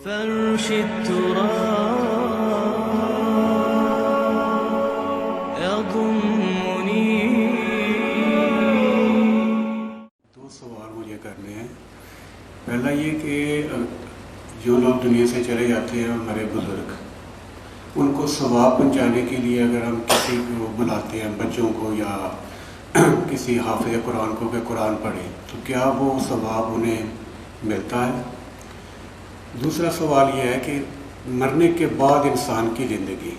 فرش التراب يضمني. دو سوال مجھے کرنے ہیں. پہلا یہ کہ جو لوگ دنیا سے چلے جاتے ہیں ہمارے بزرگ، ان کو ثواب پہنچانے کے لیے اگر ہم کسی کو بلاتے ہیں، بچوں کو یا کسی حافظ قرآن کو کہ قرآن پڑھے، تو کیا وہ ثواب انہیں ملتا ہے؟ دوسرا سوال یہ ہے کہ مرنے کے بعد انسان کی زندگی،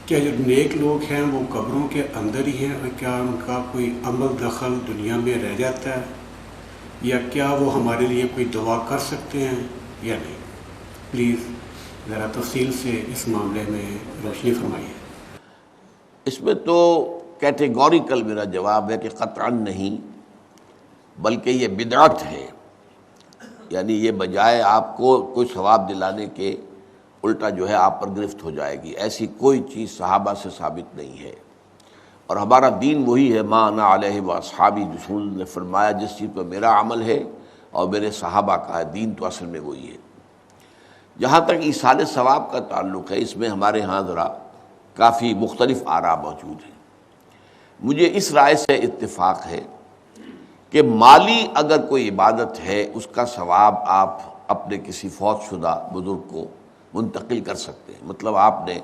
کیا جو نیک لوگ ہیں وہ قبروں کے اندر ہی ہیں، اور کیا ان کا کوئی عمل دخل دنیا میں رہ جاتا ہے، یا کیا وہ ہمارے لیے کوئی دعا کر سکتے ہیں یا نہیں؟ پلیز ذرا تفصیل سے اس معاملے میں روشنی فرمائیے. اس میں تو کیٹیگوریکل میرا جواب ہے کہ قطعاً نہیں، بلکہ یہ بدعت ہے. یعنی یہ بجائے آپ کو کوئی ثواب دلانے کے الٹا جو ہے آپ پر گرفت ہو جائے گی. ایسی کوئی چیز صحابہ سے ثابت نہیں ہے، اور ہمارا دین وہی ہے، ما انا علیہ واصحابی. رسول نے فرمایا جس چیز پر میرا عمل ہے اور میرے صحابہ کا ہے، دین تو اصل میں وہی ہے. جہاں تک ایصال ثواب کا تعلق ہے، اس میں ہمارے ہاں ذرا کافی مختلف آراء موجود ہیں. مجھے اس رائے سے اتفاق ہے کہ مالی اگر کوئی عبادت ہے اس کا ثواب آپ اپنے کسی فوت شدہ بزرگ کو منتقل کر سکتے ہیں. مطلب آپ نے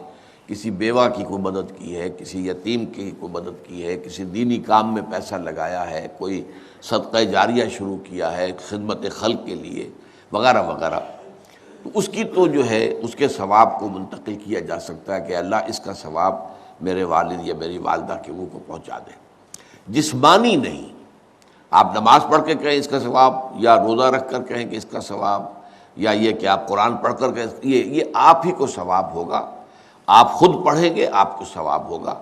کسی بیوہ کی کوئی مدد کی ہے، کسی یتیم کی کوئی مدد کی ہے، کسی دینی کام میں پیسہ لگایا ہے، کوئی صدقہ جاریہ شروع کیا ہے خدمت خلق کے لیے وغیرہ وغیرہ، تو اس کی تو جو ہے اس کے ثواب کو منتقل کیا جا سکتا ہے کہ اللہ اس کا ثواب میرے والد یا میری والدہ کے منہ کو پہنچا دے. جسمانی نہیں. آپ نماز پڑھ کے کہیں اس کا ثواب، یا روزہ رکھ کر کہیں کہ اس کا ثواب، یا یہ کہ آپ قرآن پڑھ کر کہیں، یہ آپ ہی کو ثواب ہوگا. آپ خود پڑھیں گے آپ کو ثواب ہوگا.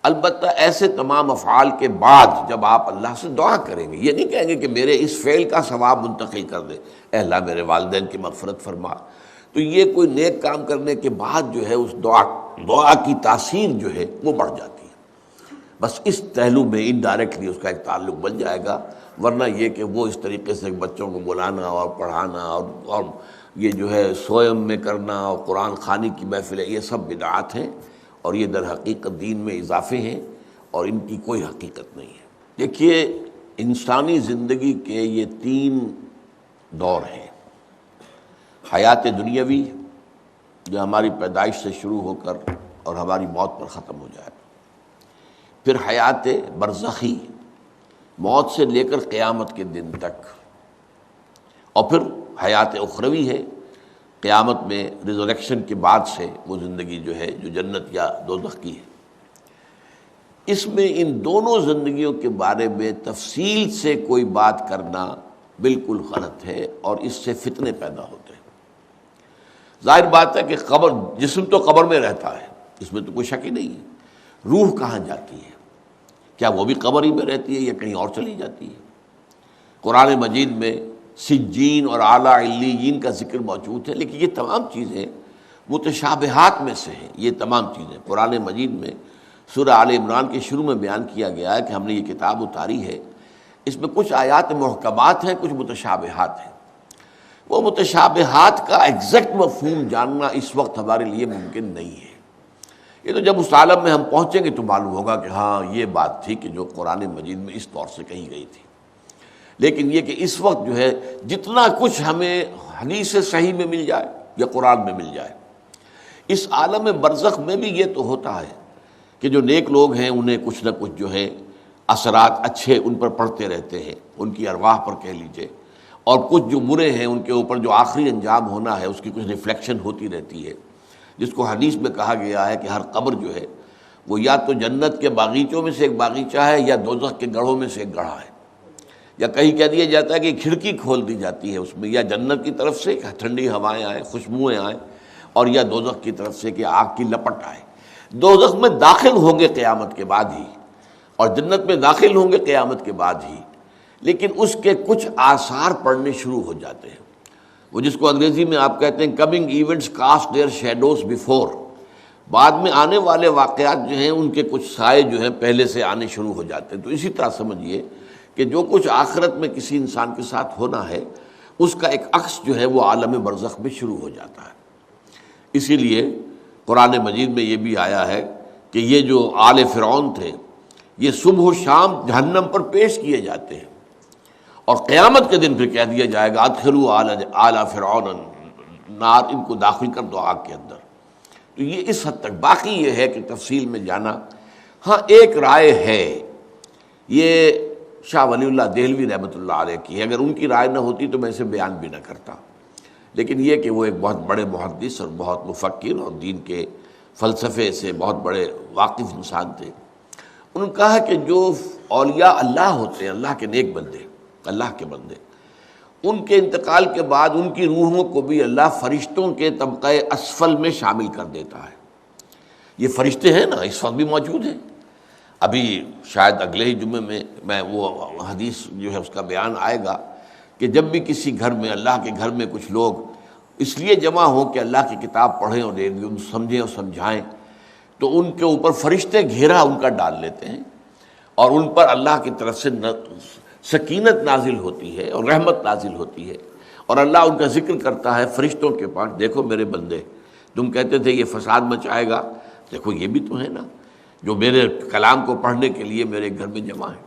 البتہ ایسے تمام افعال کے بعد جب آپ اللہ سے دعا کریں گے، یہ نہیں کہیں گے کہ میرے اس فعل کا ثواب منتقل کر دے، اے اللہ میرے والدین کی مغفرت فرما. تو یہ کوئی نیک کام کرنے کے بعد جو ہے اس دعا کی تاثیر جو ہے وہ بڑھ جاتی ہے. بس اس پہلو میں انڈائریکٹلی اس کا ایک تعلق بن جائے گا. ورنہ یہ کہ وہ اس طریقے سے بچوں کو بلانا اور پڑھانا اور یہ جو ہے سوئم میں کرنا اور قرآن خوانی کی محفلیں، یہ سب بدعات ہیں، اور یہ در حقیقت دین میں اضافے ہیں، اور ان کی کوئی حقیقت نہیں ہے. دیکھیے، انسانی زندگی کے یہ 3 دور ہیں. حیات دنیاوی جو ہماری پیدائش سے شروع ہو کر اور ہماری موت پر ختم ہو جائے، پھر حیات برزخی موت سے لے کر قیامت کے دن تک، اور پھر حیات اخروی ہے قیامت میں ریزریکشن کے بعد سے وہ زندگی جو ہے جو جنت یا دوزخ کی ہے. اس میں ان دونوں زندگیوں کے بارے میں تفصیل سے کوئی بات کرنا بالکل غلط ہے، اور اس سے فتنے پیدا ہوتے ہیں. ظاہر بات ہے کہ قبر، جسم تو قبر میں رہتا ہے، اس میں تو کوئی شک ہی نہیں ہے. روح کہاں جاتی ہے؟ کیا وہ بھی قبر ہی میں رہتی ہے یا کہیں اور چلی جاتی ہے؟ قرآن مجید میں سجین اور اعلیٰ علیین کا ذکر موجود ہے، لیکن یہ تمام چیزیں متشابہات میں سے ہیں. یہ تمام چیزیں قرآن مجید میں سورہ آل عمران کے شروع میں بیان کیا گیا ہے کہ ہم نے یہ کتاب اتاری ہے، اس میں کچھ آیات محکمات ہیں، کچھ متشابہات ہیں. وہ متشابہات کا ایگزیکٹ مفہوم جاننا اس وقت ہمارے لیے ممکن نہیں ہے. یہ تو جب اس عالم میں ہم پہنچیں گے تو معلوم ہوگا کہ ہاں یہ بات تھی کہ جو قرآن مجید میں اس طور سے کہی گئی تھی. لیکن یہ کہ اس وقت جو ہے جتنا کچھ ہمیں حدیث صحیح میں مل جائے یا قرآن میں مل جائے، اس عالم برزخ میں بھی یہ تو ہوتا ہے کہ جو نیک لوگ ہیں انہیں کچھ نہ کچھ جو ہے اثرات اچھے ان پر پڑتے رہتے ہیں، ان کی ارواح پر کہہ لیجئے، اور کچھ جو برے ہیں ان کے اوپر جو آخری انجام ہونا ہے اس کی کچھ ریفلیکشن ہوتی رہتی ہے، جس کو حدیث میں کہا گیا ہے کہ ہر قبر جو ہے وہ یا تو جنت کے باغیچوں میں سے ایک باغیچہ ہے یا دوزخ کے گڑھوں میں سے ایک گڑھا ہے. یا کہیں کہہ دیا جاتا ہے کہ کھڑکی کھول دی جاتی ہے اس میں، یا جنت کی طرف سے ٹھنڈی ہوائیں آئیں، خوشبوئیں آئیں، اور یا دوزخ کی طرف سے کہ آگ کی لپٹ آئے. دوزخ میں داخل ہوں گے قیامت کے بعد ہی، اور جنت میں داخل ہوں گے قیامت کے بعد ہی، لیکن اس کے کچھ آثار پڑنے شروع ہو جاتے ہیں. وہ جس کو انگریزی میں آپ کہتے ہیں coming events cast their shadows before, بعد میں آنے والے واقعات جو ہیں ان کے کچھ سائے جو ہیں پہلے سے آنے شروع ہو جاتے ہیں. تو اسی طرح سمجھیے کہ جو کچھ آخرت میں کسی انسان کے ساتھ ہونا ہے اس کا ایک عکس جو ہے وہ عالم برزخ میں شروع ہو جاتا ہے۔ اسی لیے قرآن مجید میں یہ بھی آیا ہے کہ یہ جو آل فرعون تھے یہ صبح و شام جہنم پر پیش کیے جاتے ہیں، اور قیامت کے دن پھر کہہ دیا جائے گا ادخلوا آل فرعون النار، ان کو داخل کر دو آگ کے اندر۔ تو یہ اس حد تک، باقی یہ ہے کہ تفصیل میں جانا، ہاں ایک رائے ہے، یہ شاہ ولی اللہ دہلوی رحمۃ اللہ علیہ کی ہے، اگر ان کی رائے نہ ہوتی تو میں اسے بیان بھی نہ کرتا، لیکن یہ کہ وہ ایک بہت بڑے محدث اور بہت مفکر اور دین کے فلسفے سے بہت بڑے واقف انسان تھے۔ انہوں نے کہا کہ جو اولیاء اللہ ہوتے ہیں، اللہ کے نیک بندے، اللہ کے بندے، ان کے انتقال کے بعد ان کی روحوں کو بھی اللہ فرشتوں کے طبقہ اسفل میں شامل کر دیتا ہے۔ یہ فرشتے ہیں نا، اس وقت بھی موجود ہیں۔ ابھی شاید اگلے ہی جمعے میں وہ حدیث جو ہے اس کا بیان آئے گا کہ جب بھی کسی گھر میں، اللہ کے گھر میں کچھ لوگ اس لیے جمع ہوں کہ اللہ کی کتاب پڑھیں اور سمجھیں اور سمجھائیں، تو ان کے اوپر فرشتے گھیرا ان کا ڈال لیتے ہیں، اور ان پر اللہ کی طرف سے سکینت نازل ہوتی ہے اور رحمت نازل ہوتی ہے، اور اللہ ان کا ذکر کرتا ہے فرشتوں کے پاس، دیکھو میرے بندے، تم کہتے تھے یہ فساد مچائے گا، دیکھو یہ بھی تو ہے نا جو میرے کلام کو پڑھنے کے لیے میرے گھر میں جمع ہیں۔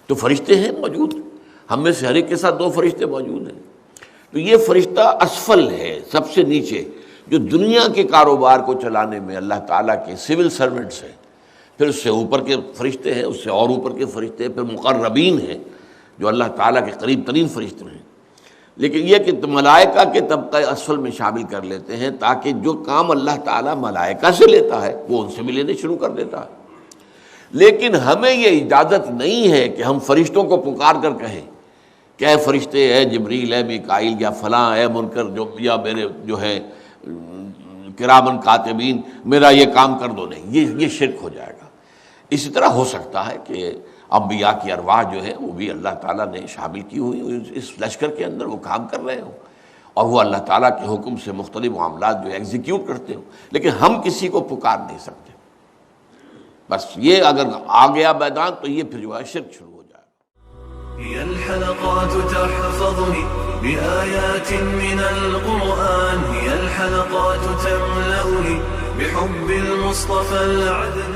تو فرشتے ہیں موجود، ہم میں سے ہر ایک کے ساتھ 2 فرشتے موجود ہیں۔ تو یہ فرشتہ اسفل ہے، سب سے نیچے، جو دنیا کے کاروبار کو چلانے میں اللہ تعالیٰ کے سول سرونٹس ہیں، پھر اس سے اوپر کے فرشتے ہیں، اس سے اور اوپر کے فرشتے ہیں، پھر مقربین ہیں جو اللہ تعالیٰ کے قریب ترین فرشتے ہیں۔ لیکن یہ کہ ملائکہ کے طبقہ اسفل میں شامل کر لیتے ہیں تاکہ جو کام اللہ تعالیٰ ملائکہ سے لیتا ہے وہ ان سے بھی لینے شروع کر دیتا ہے۔ لیکن ہمیں یہ اجازت نہیں ہے کہ ہم فرشتوں کو پکار کر کہیں کہ اے فرشتے، اے جبریل، اے میکائیل، یا فلاں، اے منکر، جو یا میرے جو ہے کرامن کاتبین، میرا یہ کام کر دو۔ نہیں، یہ شرک ہو جائے گا۔ اسی طرح ہو سکتا ہے کہ انبیاء کی ارواح جو ہے وہ بھی اللہ تعالیٰ نے شامل کی ہوئی اس لشکر کے اندر، وہ کام کر رہے ہوں اور وہ اللہ تعالیٰ کے حکم سے مختلف معاملات جو ایگزیکیوٹ کرتے ہوں، لیکن ہم کسی کو پکار نہیں سکتے۔ بس یہ اگر آ گیا میدان تو یہ پھر جو ہے شرک شروع ہو جائے گا۔ هي الحلقات تحفظني بآيات من القرآن، هي الحلقات تملأني بحب المصطفى العدنان.